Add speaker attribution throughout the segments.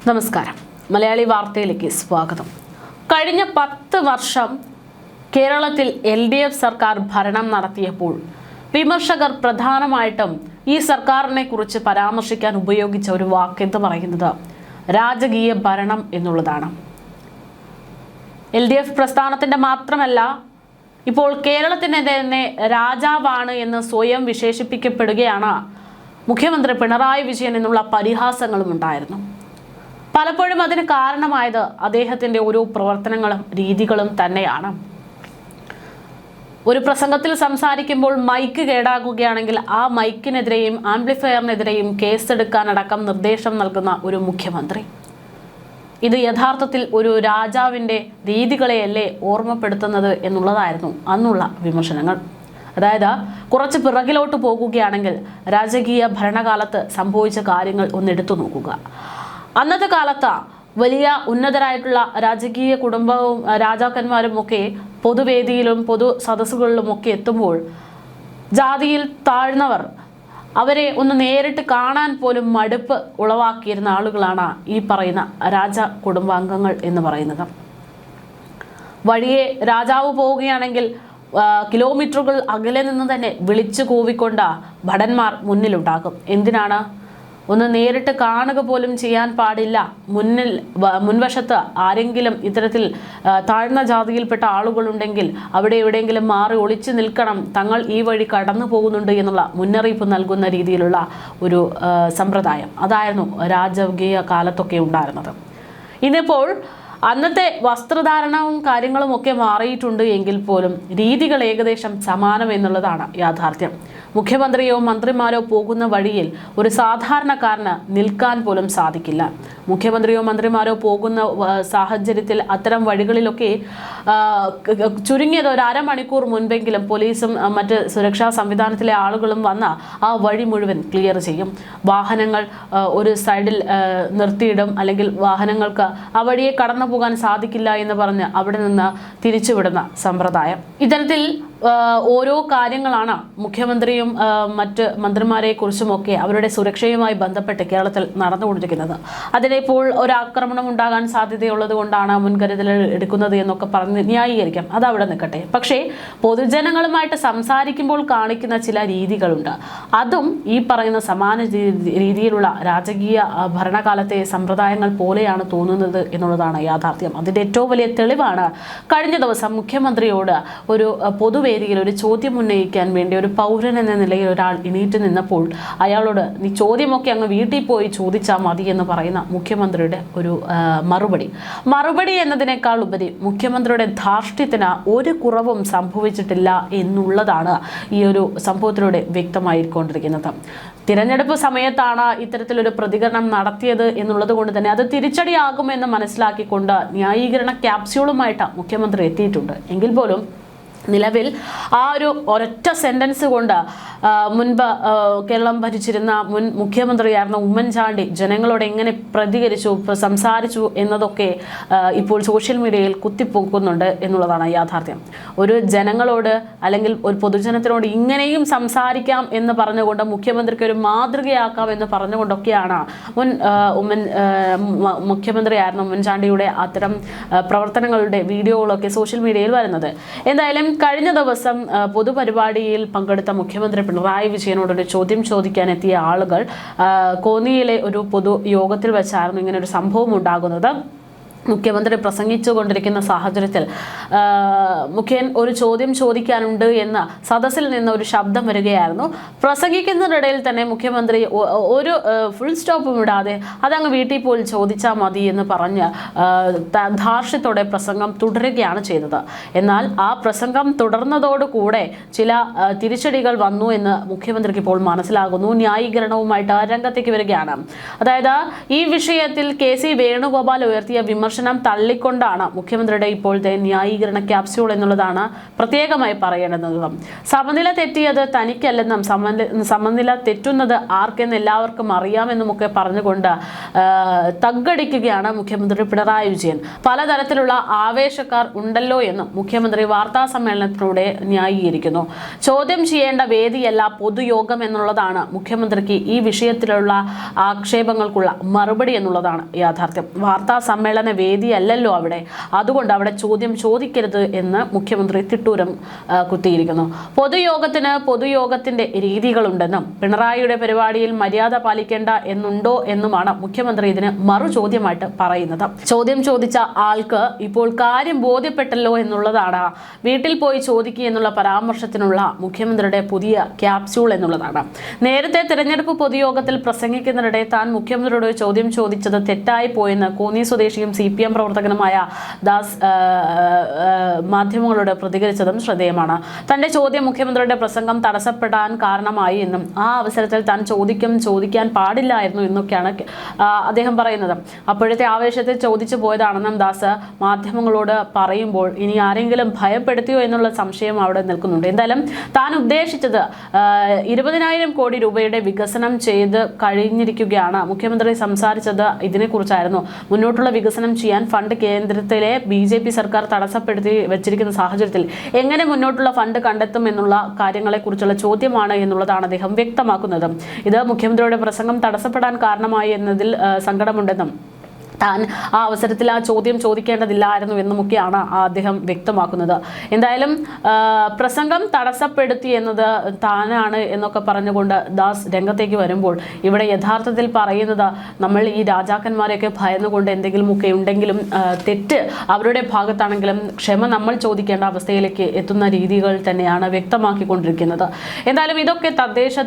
Speaker 1: നമസ്കാരം. മലയാളി വാർത്തയിലേക്ക് സ്വാഗതം. കഴിഞ്ഞ 10 വർഷം കേരളത്തിൽ LDF സർക്കാർ ഭരണം നടത്തിയപ്പോൾ വിമർശകർ പ്രധാനമായിട്ടും ഈ സർക്കാരിനെ കുറിച്ച് പരാമർശിക്കാൻ ഉപയോഗിച്ച ഒരു വാക്ക് എന്ന് പറയുന്നത് രാജകീയ ഭരണം എന്നുള്ളതാണ്. LDF പ്രസ്ഥാനത്തിൻ്റെ മാത്രമല്ല, ഇപ്പോൾ കേരളത്തിൻ്റെ തന്നെ രാജാവാണ് എന്ന് സ്വയം വിശേഷിപ്പിക്കപ്പെടുകയാണ് മുഖ്യമന്ത്രി പിണറായി വിജയൻ എന്നുള്ള പരിഹാസങ്ങളും ഉണ്ടായിരുന്നു. പലപ്പോഴും അതിന് കാരണമായത് അദ്ദേഹത്തിൻ്റെ ഓരോ പ്രവർത്തനങ്ങളും രീതികളും തന്നെയാണ്. ഒരു പ്രസംഗത്തിൽ സംസാരിക്കുമ്പോൾ മൈക്ക് കേടാകുകയാണെങ്കിൽ ആ മൈക്കിനെതിരെയും ആംപ്ലിഫയറിനെതിരെയും കേസെടുക്കാനടക്കം നിർദ്ദേശം നൽകുന്ന ഒരു മുഖ്യമന്ത്രി. ഇത് യഥാർത്ഥത്തിൽ ഒരു രാജാവിൻ്റെ രീതികളെയല്ലേ ഓർമ്മപ്പെടുത്തുന്നത് എന്നുള്ളതായിരുന്നു അന്നുള്ള വിമർശനങ്ങൾ. അതായത് കുറച്ച് പിറകിലോട്ട് പോകുകയാണെങ്കിൽ രാജകീയ ഭരണകാലത്ത് സംഭവിച്ച കാര്യങ്ങൾ ഒന്നെടുത്തു നോക്കുക. അന്നത്തെ കാലത്ത് വലിയ ഉന്നതരായിട്ടുള്ള രാജകീയ കുടുംബവും രാജാക്കന്മാരും ഒക്കെ പൊതുവേദിയിലും പൊതു സദസ്സുകളിലും ഒക്കെ എത്തുമ്പോൾ ജാതിയിൽ താഴ്ന്നവർ അവരെ ഒന്ന് നേരിട്ട് കാണാൻ പോലും മടുപ്പ് ഉളവാക്കിയിരുന്ന ആളുകളാണ് ഈ പറയുന്ന രാജ കുടുംബാംഗങ്ങൾ എന്ന് പറയുന്നത്. വഴിയെ രാജാവ് പോവുകയാണെങ്കിൽ കിലോമീറ്ററുകൾ അകലെ നിന്ന് തന്നെ വിളിച്ചു കൂവിക്കൊണ്ട ഭടന്മാർ മുന്നിലുണ്ടാകും. എന്തിനാണ്? ഒന്ന് നേരിട്ട് കാണുക പോലും ചെയ്യാൻ പാടില്ല. മുൻവശത്ത് ആരെങ്കിലും ഇത്തരത്തിൽ താഴ്ന്ന ജാതിയിൽപ്പെട്ട ആളുകളുണ്ടെങ്കിൽ അവിടെ എവിടെയെങ്കിലും മാറി ഒളിച്ചു നിൽക്കണം, തങ്ങൾ ഈ വഴി കടന്നു പോകുന്നുണ്ട് എന്നുള്ള മുന്നറിയിപ്പ് നൽകുന്ന രീതിയിലുള്ള ഒരു സമ്പ്രദായം അതായിരുന്നു രാജകീയ കാലത്തൊക്കെ ഉണ്ടായിരുന്നത്. ഇന്നിപ്പോൾ അന്നത്തെ വസ്ത്രധാരണവും കാര്യങ്ങളും ഒക്കെ മാറിയിട്ടുണ്ട് എങ്കിൽ പോലും രീതികൾ ഏകദേശം സമാനം എന്നുള്ളതാണ് യാഥാർത്ഥ്യം. മുഖ്യമന്ത്രിയോ മന്ത്രിമാരോ പോകുന്ന വഴിയിൽ ഒരു സാധാരണക്കാരന് നിൽക്കാൻ പോലും സാധിക്കില്ല. മുഖ്യമന്ത്രിയോ മന്ത്രിമാരോ പോകുന്ന സാഹചര്യത്തിൽ അത്തരം വഴികളിലൊക്കെ ചുരുങ്ങിയത് ഒരു അരമണിക്കൂർ മുൻപെങ്കിലും പോലീസും മറ്റ് സുരക്ഷാ സംവിധാനത്തിലെ ആളുകളും വന്ന് ആ വഴി മുഴുവൻ ക്ലിയർ ചെയ്യും. വാഹനങ്ങൾ ഒരു സൈഡിൽ നിർത്തിയിടും, അല്ലെങ്കിൽ വാഹനങ്ങൾക്ക് ആ വഴിയെ കടന്നു പോകാൻ സാധിക്കില്ല എന്ന് പറഞ്ഞ് അവിടെ നിന്ന് തിരിച്ചുവിടുന്ന സമ്പ്രദായം. ഇത്തരത്തിൽ ഓരോ കാര്യങ്ങളാണ് മുഖ്യമന്ത്രിയും മറ്റ് മന്ത്രിമാരെ കുറിച്ചുമൊക്കെ അവരുടെ സുരക്ഷയുമായി ബന്ധപ്പെട്ട് കേരളത്തിൽ നടന്നുകൊണ്ടിരിക്കുന്നത്. അതിനിപ്പോൾ ഒരു ആക്രമണം ഉണ്ടാകാൻ സാധ്യതയുള്ളത് കൊണ്ടാണ് മുൻകരുതൽ എടുക്കുന്നത് എന്നൊക്കെ പറഞ്ഞ് ന്യായീകരിക്കാം, അതവിടെ നിൽക്കട്ടെ. പക്ഷേ പൊതുജനങ്ങളുമായിട്ട് സംസാരിക്കുമ്പോൾ കാണിക്കുന്ന ചില രീതികളുണ്ട്. അതും ഈ പറയുന്ന സമാന രീതിയിലുള്ള രാജകീയ ഭരണകാലത്തെ സമ്പ്രദായങ്ങൾ പോലെയാണ് തോന്നുന്നത് എന്നുള്ളതാണ് യാഥാർത്ഥ്യം. അതിൻ്റെ ഏറ്റവും വലിയ തെളിവാണ് കഴിഞ്ഞ ദിവസം മുഖ്യമന്ത്രിയോട് ഒരു പൊതുവേദിയിൽ ഒരു ചോദ്യം ഉന്നയിക്കാൻ വേണ്ടി ഒരു പൗരൻ എന്ന നിലയിൽ ഒരാൾ എണീറ്റ് നിന്നപ്പോൾ അയാളോട് നീ ചോദ്യമൊക്കെ അങ്ങ് വീട്ടിൽ പോയി ചോദിച്ചാൽ മതി എന്ന് പറയുന്ന മുഖ്യമന്ത്രിയുടെ ഒരു മറുപടി എന്നതിനേക്കാൾ ഉപരി മുഖ്യമന്ത്രിയുടെ ധാർഷ്ട്യത്തിന് ഒരു കുറവും സംഭവിച്ചിട്ടില്ല എന്നുള്ളതാണ് ഈ ഒരു സംഭവത്തിലൂടെ വ്യക്തമായിക്കൊണ്ടിരിക്കുന്നത്. തിരഞ്ഞെടുപ്പ് സമയത്താണ് ഇത്തരത്തിലൊരു പ്രതികരണം നടത്തിയത് എന്നുള്ളത് കൊണ്ട് തന്നെ അത് തിരിച്ചടിയാകുമെന്ന് മനസ്സിലാക്കിക്കൊണ്ട് ന്യായീകരണ ക്യാപ്സ്യൂളുമായിട്ട് മുഖ്യമന്ത്രി എത്തിയിട്ടുണ്ട്. എങ്കിൽ പോലും നിലവിൽ ആ ഒരു ഒരൊറ്റ സെന്റൻസ് കൊണ്ട് മുൻപ് കേരളം ഭരിച്ചിരുന്ന മുൻ മുഖ്യമന്ത്രിയായിരുന്ന ഉമ്മൻചാണ്ടി ജനങ്ങളോട് എങ്ങനെ പ്രതികരിച്ചു, സംസാരിച്ചു എന്നതൊക്കെ ഇപ്പോൾ സോഷ്യൽ മീഡിയയിൽ കുത്തിപ്പൊക്കുന്നുണ്ട് എന്നുള്ളതാണ് യാഥാർത്ഥ്യം. ഒരു ജനങ്ങളോട് അല്ലെങ്കിൽ ഒരു പൊതുജനത്തിനോട് ഇങ്ങനെയും സംസാരിക്കാം എന്ന് പറഞ്ഞുകൊണ്ട് മുഖ്യമന്ത്രിക്ക് ഒരു മാതൃകയാക്കാം എന്ന് പറഞ്ഞുകൊണ്ടൊക്കെയാണ് മുഖ്യമന്ത്രിയായിരുന്ന ഉമ്മൻചാണ്ടിയുടെ അത്തരം പ്രവർത്തനങ്ങളുടെ വീഡിയോകളൊക്കെ സോഷ്യൽ മീഡിയയിൽ വരുന്നത്. എന്തായാലും കഴിഞ്ഞ ദിവസം പൊതുപരിപാടിയിൽ പങ്കെടുത്ത മുഖ്യമന്ത്രി പിണറായി വിജയനോടൊരു ചോദ്യം ചോദിക്കാനെത്തിയ ആളുകൾ കോന്നിയിലെ ഒരു പൊതു യോഗത്തിൽ വെച്ചായിരുന്നു ഇങ്ങനെ ഒരു സംഭവം ഉണ്ടാകുന്നത്. മുഖ്യമന്ത്രി പ്രസംഗിച്ചു കൊണ്ടിരിക്കുന്ന സാഹചര്യത്തിൽ മുഖ്യൻ ഒരു ചോദ്യം ചോദിക്കാനുണ്ട് എന്ന് സദസ്സിൽ നിന്ന് ഒരു ശബ്ദം വരികയായിരുന്നു. പ്രസംഗിക്കുന്നതിനിടയിൽ തന്നെ മുഖ്യമന്ത്രി ഒരു ഫുൾ സ്റ്റോപ്പും ഇടാതെ അതങ്ങ് വീട്ടിൽ പോയി ചോദിച്ചാൽ മതി എന്ന് പറഞ്ഞ് ധാർഷ്ട്യത്തോടെ പ്രസംഗം തുടരുകയാണ് ചെയ്തത്. എന്നാൽ ആ പ്രസംഗം തുടർന്നതോടുകൂടെ ചില തിരിച്ചടികൾ വന്നു എന്ന് മുഖ്യമന്ത്രിക്ക് ഇപ്പോൾ മനസ്സിലാകുന്നു. ന്യായീകരണവുമായിട്ട് രംഗത്തേക്ക് വരികയാണ്. അതായത് ഈ വിഷയത്തിൽ KC വേണുഗോപാൽ ഉയർത്തിയ വിമർശനം വിമർശനം തള്ളിക്കൊണ്ടാണ് മുഖ്യമന്ത്രിയുടെ ഇപ്പോഴത്തെ ന്യായീകരണ ക്യാപ്സ്യൂൾ എന്നുള്ളതാണ് പ്രത്യേകമായി പറയേണ്ടത്. സമനില തെറ്റിയത് തനിക്കല്ലെന്നും സമനില തെറ്റുന്നത് ആർക്കെന്ന് എല്ലാവർക്കും അറിയാമെന്നുമൊക്കെ പറഞ്ഞുകൊണ്ട് തഗ്ഗടിക്കുകയാണ് മുഖ്യമന്ത്രി പിണറായി വിജയൻ. പലതരത്തിലുള്ള ആവേശക്കാർ ഉണ്ടല്ലോ എന്നും മുഖ്യമന്ത്രി വാർത്താ സമ്മേളനത്തിലൂടെ ന്യായീകരിക്കുന്നു. ചോദ്യം ചെയ്യേണ്ട വേദിയല്ല പൊതുയോഗം എന്നുള്ളതാണ് മുഖ്യമന്ത്രിക്ക് ഈ വിഷയത്തിലുള്ള ആക്ഷേപങ്ങൾക്കുള്ള മറുപടി എന്നുള്ളതാണ് യാഥാർത്ഥ്യം. വാർത്താ സമ്മേളന വേദിയല്ലല്ലോ അവിടെ, അതുകൊണ്ട് അവിടെ ചോദ്യം ചോദിക്കരുത് എന്ന് മുഖ്യമന്ത്രി തിട്ടൂരം കുത്തിയിരിക്കുന്നു. പൊതുയോഗത്തിന്റെ രീതികളുണ്ടെന്നും പിണറായിയുടെ പരിപാടിയിൽ മര്യാദ പാലിക്കേണ്ട എന്നുണ്ടോ എന്നുമാണ് മുഖ്യമന്ത്രി ഇതിന് മറു ചോദ്യമായിട്ട് പറയുന്നത്. ചോദ്യം ചോദിച്ച ആൾക്ക് ഇപ്പോൾ കാര്യം ബോധ്യപ്പെട്ടല്ലോ എന്നുള്ളതാണ് വീട്ടിൽ പോയി ചോദിക്കുക എന്നുള്ള പരാമർശത്തിനുള്ള മുഖ്യമന്ത്രിയുടെ പുതിയ ക്യാപ്സ്യൂൾ എന്നുള്ളതാണ്. നേരത്തെ തെരഞ്ഞെടുപ്പ് പൊതുയോഗത്തിൽ പ്രസംഗിക്കുന്നതിനിടെ താൻ മുഖ്യമന്ത്രിയോട് ചോദ്യം ചോദിച്ചത് തെറ്റായി പോയെന്ന് കോന്നി സ്വദേശിയും CPM പ്രവർത്തകനുമായ ദാസ് മാധ്യമങ്ങളോട് പ്രതികരിച്ചതും ശ്രദ്ധേയമാണ്. തന്റെ ചോദ്യം മുഖ്യമന്ത്രിയുടെ പ്രസംഗം തടസ്സപ്പെടാൻ കാരണമായി എന്നും ആ അവസരത്തിൽ താൻ ചോദിക്കാൻ പാടില്ലായിരുന്നു എന്നൊക്കെയാണ് അദ്ദേഹം പറയുന്നത്. അപ്പോഴത്തെ ആവേശത്തിൽ ചോദിച്ചു പോയതാണെന്നും ദാസ് മാധ്യമങ്ങളോട് പറയുമ്പോൾ ഇനി ആരെങ്കിലും ഭയപ്പെടുത്തിയോ എന്നുള്ള സംശയം അവിടെ നിൽക്കുന്നുണ്ട്. എന്തായാലും താൻ ഉദ്ദേശിച്ചത് 20,000 കോടി രൂപയുടെ വികസനം ചെയ്ത് കഴിഞ്ഞിരിക്കുകയാണ്. മുഖ്യമന്ത്രി സംസാരിച്ചത് ഇതിനെക്കുറിച്ചായിരുന്നു. മുന്നോട്ടുള്ള വികസനം ചെയ്യാൻ ഫണ്ട് കേന്ദ്രത്തിലെ BJP സർക്കാർ തടസ്സപ്പെടുത്തി വെച്ചിരിക്കുന്ന സാഹചര്യത്തിൽ എങ്ങനെ മുന്നോട്ടുള്ള ഫണ്ട് കണ്ടെത്തും എന്നുള്ള കാര്യങ്ങളെക്കുറിച്ചുള്ള ചോദ്യമാണ് എന്നുള്ളതാണ് അദ്ദേഹം വ്യക്തമാക്കുന്നത്. ഇത് മുഖ്യമന്ത്രിയുടെ പ്രസംഗം തടസ്സപ്പെടാൻ കാരണമായി എന്നതിൽ സങ്കടമുണ്ടെന്നും താൻ ആ അവസരത്തിൽ ആ ചോദ്യം ചോദിക്കേണ്ടതില്ലായിരുന്നു എന്നുമൊക്കെയാണ് അദ്ദേഹം വ്യക്തമാക്കുന്നത്. എന്തായാലും പ്രസംഗം തടസ്സപ്പെടുത്തി എന്നത് താനാണ് എന്നൊക്കെ പറഞ്ഞുകൊണ്ട് ദാസ് രംഗത്തേക്ക് വരുമ്പോൾ ഇവിടെ യഥാർത്ഥത്തിൽ പറയുന്നത് നമ്മൾ ഈ രാജാക്കന്മാരെയൊക്കെ ഭയന്നുകൊണ്ട് എന്തെങ്കിലുമൊക്കെ ഉണ്ടെങ്കിലും തെറ്റ് അവരുടെ ഭാഗത്താണെങ്കിലും ക്ഷമ നമ്മൾ ചോദിക്കേണ്ട അവസ്ഥയിലേക്ക് എത്തുന്ന രീതികൾ തന്നെയാണ് വ്യക്തമാക്കിക്കൊണ്ടിരിക്കുന്നത്. എന്തായാലും ഇതൊക്കെ തദ്ദേശ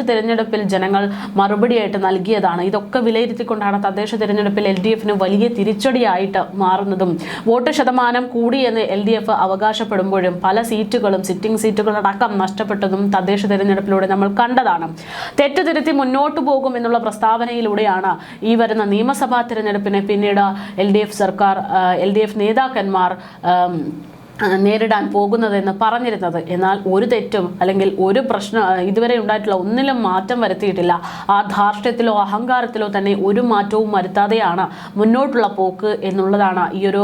Speaker 1: തിരഞ്ഞെടുപ്പിൽ ജനങ്ങൾ മറുപടിയായിട്ട് നൽകിയതാണ്. ഇതൊക്കെ വിലയിരുത്തിക്കൊണ്ടാണ് തദ്ദേശ തിരഞ്ഞെടുപ്പിൽ LDFന് വലിയ തിരിച്ചടിയായിട്ട് മാറുന്നതും വോട്ട് ശതമാനം കൂടിയെന്ന് LDF അവകാശപ്പെടുമ്പോഴും പല സിറ്റിംഗ് സീറ്റുകളടക്കം നഷ്ടപ്പെട്ടതും തദ്ദേശ തിരഞ്ഞെടുപ്പിലൂടെ നമ്മൾ കണ്ടതാണ്. തെറ്റുതിരുത്തി മുന്നോട്ട് പോകും എന്നുള്ള പ്രസ്താവനയിലൂടെയാണ് ഈ വരുന്ന നിയമസഭാ തിരഞ്ഞെടുപ്പിനെ പിന്നീട് LDF നേതാക്കന്മാർ നേരിടാൻ പോകുന്നതെന്ന് പറഞ്ഞിരുന്നത്. എന്നാൽ ഒരു തെറ്റും അല്ലെങ്കിൽ ഒരു പ്രശ്നം ഇതുവരെ ഉണ്ടായിട്ടുള്ള ഒന്നിലും മാറ്റം വരുത്തിയിട്ടില്ല. ആ ധാർഷ്ട്യത്തിലോ അഹങ്കാരത്തിലോ തന്നെ ഒരു മാറ്റവും വരുത്താതെയാണ് മുന്നോട്ടുള്ള പോക്ക് എന്നുള്ളതാണ് ഈ ഒരു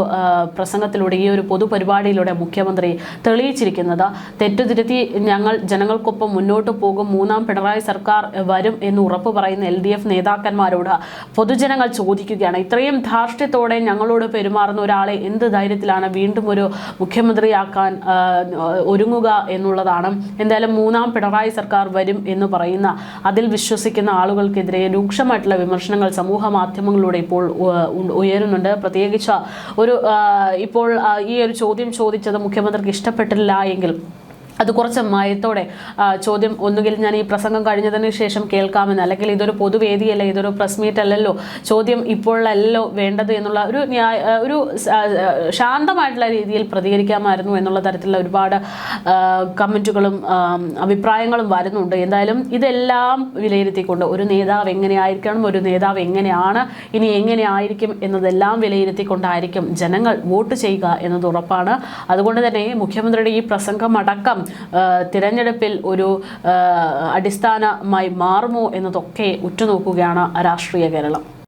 Speaker 1: പ്രസംഗത്തിലൂടെ ഈ ഒരു പൊതുപരിപാടിയിലൂടെ മുഖ്യമന്ത്രി തെളിയിച്ചിരിക്കുന്നത്. തെറ്റുതിരുത്തി ഞങ്ങൾ ജനങ്ങൾക്കൊപ്പം മുന്നോട്ട് പോകും, മൂന്നാം പിണറായി സർക്കാർ വരും എന്ന് ഉറപ്പ് പറയുന്ന LDF നേതാക്കന്മാരോട് പൊതുജനങ്ങൾ ചോദിക്കുകയാണ്, ഇത്രയും ധാർഷ്ട്യത്തോടെ ഞങ്ങളോട് പെരുമാറുന്ന ഒരാളെ എന്ത് ധൈര്യത്തിലാണ് വീണ്ടും ഒരു മുഖ്യമന്ത്രിയാക്കാൻ ഒരുങ്ങുക എന്നുള്ളതാണ്. എന്തായാലും മൂന്നാം പിണറായി സർക്കാർ വരും എന്ന് പറയുന്ന അതിൽ വിശ്വസിക്കുന്ന ആളുകൾക്കെതിരെ രൂക്ഷമായിട്ടുള്ള വിമർശനങ്ങൾ സമൂഹ മാധ്യമങ്ങളിലൂടെ ഇപ്പോൾ ഉയരുന്നുണ്ട്. പ്രത്യേകിച്ച് ഇപ്പോൾ ഈ ഒരു ചോദ്യം ചോദിച്ചത് മുഖ്യമന്ത്രിക്ക് ഇഷ്ടപ്പെട്ടില്ല എങ്കിൽ അത് കുറച്ച് മയത്തോടെ ചോദ്യം ഒന്നുകിൽ ഞാൻ ഈ പ്രസംഗം കഴിഞ്ഞതിന് ശേഷം കേൾക്കാമെന്ന്, അല്ലെങ്കിൽ ഇതൊരു പൊതുവേദിയല്ല, ഇതൊരു പ്രസ് മീറ്റ് അല്ലല്ലോ, ചോദ്യം ഇപ്പോഴല്ലോ വേണ്ടത് എന്നുള്ള ഒരു ശാന്തമായിട്ടുള്ള രീതിയിൽ പ്രതികരിക്കാമായിരുന്നു എന്നുള്ള തരത്തിലുള്ള ഒരുപാട് കമൻറ്റുകളും അഭിപ്രായങ്ങളും വരുന്നുണ്ട്. എന്തായാലും ഇതെല്ലാം വിലയിരുത്തിക്കൊണ്ട് ഒരു നേതാവ് എങ്ങനെയായിരിക്കണം, ഒരു നേതാവ് എങ്ങനെയാണ്, ഇനി എങ്ങനെയായിരിക്കും എന്നതെല്ലാം വിലയിരുത്തിക്കൊണ്ടായിരിക്കും ജനങ്ങൾ വോട്ട് ചെയ്യുക എന്നത് ഉറപ്പാണ്. അതുകൊണ്ട് തന്നെ മുഖ്യമന്ത്രിയുടെ ഈ പ്രസംഗം അടക്കം തിരഞ്ഞെടുപ്പിൽ ഒരു അടിസ്ഥാനമായി മാറുമോ എന്നതൊക്കെ ഉറ്റുനോക്കുകയാണ് രാഷ്ട്രീയ കേരളം.